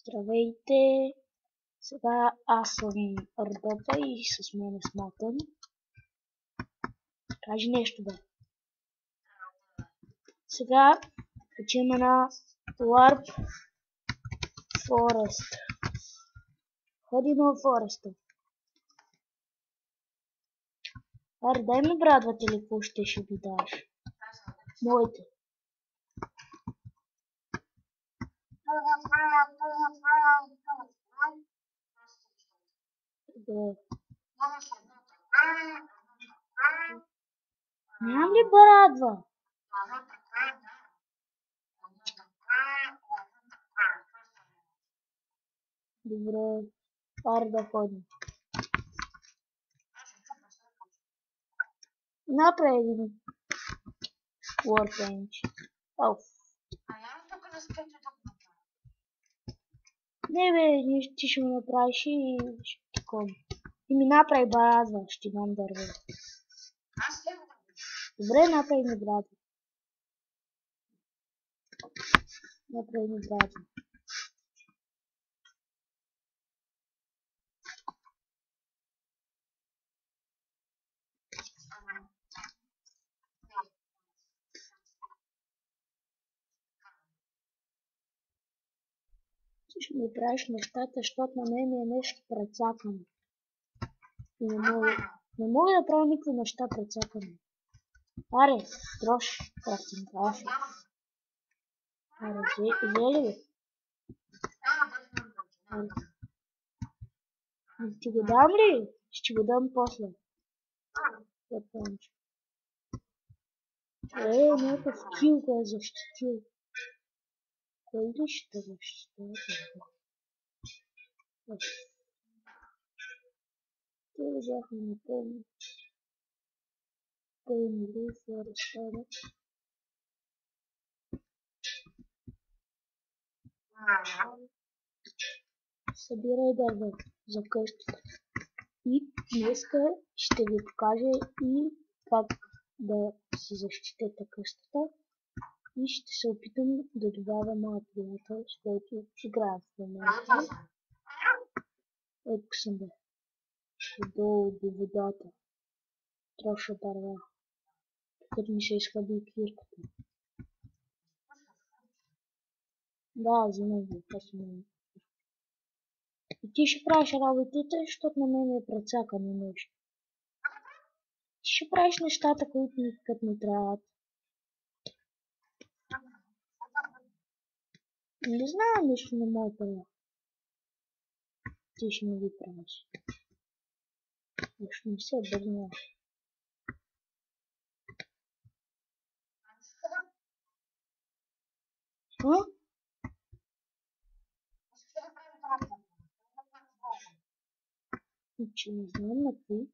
Здравейте! Сега аз съм Ардата и с мен е Сматън. Кажи нещо, бе. Сега качим една Warp Forest. Ходим в Фореста. Аре, дай ми брадвате ли, какво ще ви даш? Моите. Нямам ли брадва? Добре, аре да ходим. Направи един Workbench. Оф. Не бе, ти ще го направиш и ще такова. И ми направи брадва, ще дам дърво. Добре, направи ми брадва. Направи ми брадва. Ти ще ми правиш нещата, защото на мен е нещо прецакано. И не мога да правя никакви неща прецакани. Аре, трош, крафтинг, афи. Аре, взели ли? Аре. Ти го дам ли? Ще го дам после. Да помниш. Някакъв кил го е защитил. Кой ли ще защитава? Те бяха напълно. Пълни ли Фореста? Събирай дърво за къщата. И днеска ще ви покажа и как да си защитите къщата. И ще се опитам да добавя моя приятел, с който играя в момента. Ето съм бе. Отдолу до водата. Троша дърва. Като ми се изхвърли квирката. Да, за него. И ти ще правиш работите, защото на мен е прецакано нещо. Ти ще правиш нещата, които никак не трябват. Не знам нещо на моя правя. Ти ще не ги правиш. Нещо не се обърня. Че не знам на ти.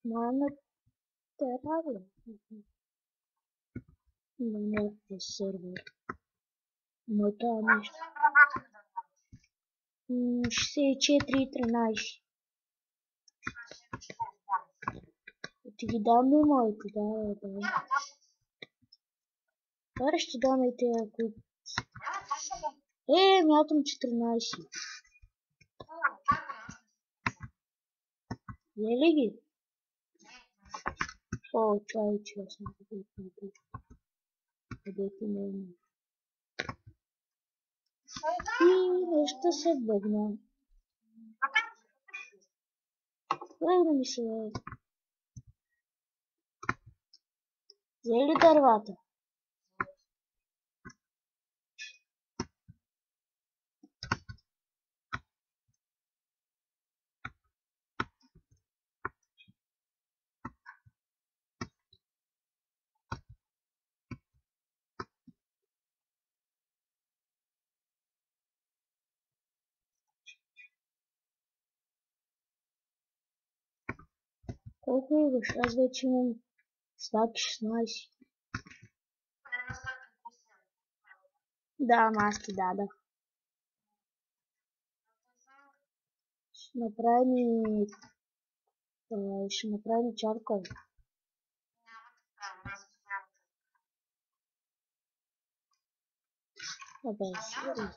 На Терария. На някакъв сервер. Но това нещо. 64.13. Ти ги дам ли моите? Да. Аре ще дам и тези, които... Мятам 14. Ели ги? Чай, че аз съм където не има. И нещо се бъгна. Бъгна ми се. Взели дървата? Колко имаш? Аз вече имам слаб 16. Да, аз ти дадах. Ще направим Ще направим чарка. Абе, сериозно.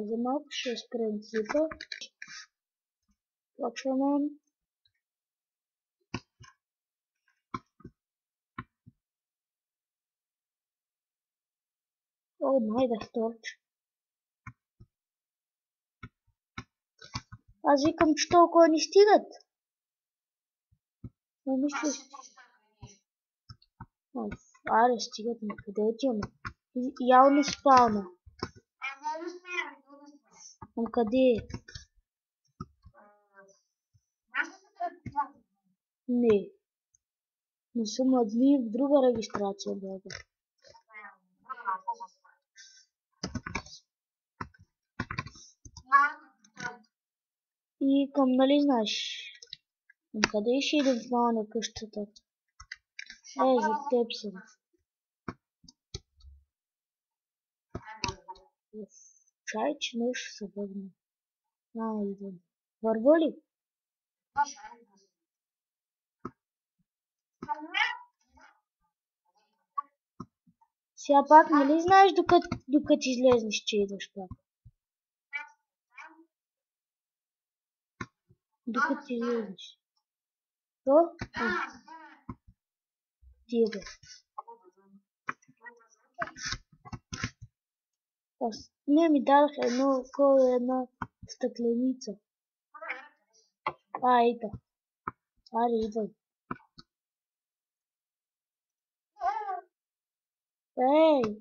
За малко ще спрем клипа. Почваме. О, найдах торч. Аз викам, че толкова ни стигат. Не мисля. Аре, стигат ми. Къде отиваме? Явно спална. Къде? Не. Не съм админ в друга регистрация, бе. И към, нали знаеш, къде ще идем в мала на къщата? За теб съм. Чай, че нещо се върне. Идем. Върва ли? Сега пак, нали знаеш, докато излезнеш, че идваш пак? Докато излезнеш. То? Ти бе. Не ми дадах една стъкленица. Ето. Аре, идвай.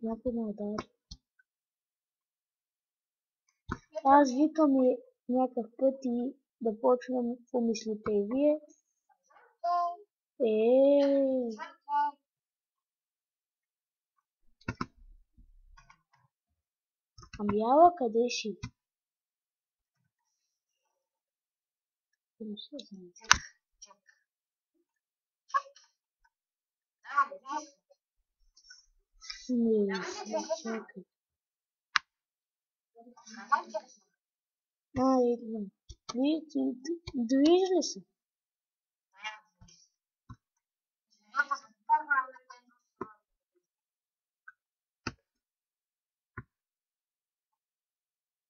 Някой ме удари. Аз викам и някакъв път и да почнем помислите и вие. Ами ала, къде си? Не се знае. Не, чакай. Идвам. Движи ли се?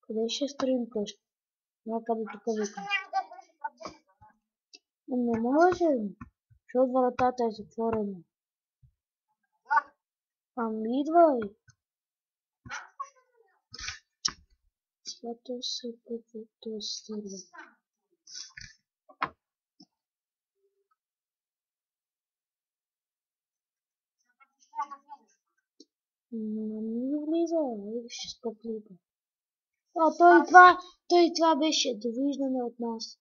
Къде ще строим къща? Някъде тук викам. Не може, защото вратата е затворена. Ами идвай. Свято се пътето стърва. Не влиза, ще споклипа. Той това беше довиждане от нас.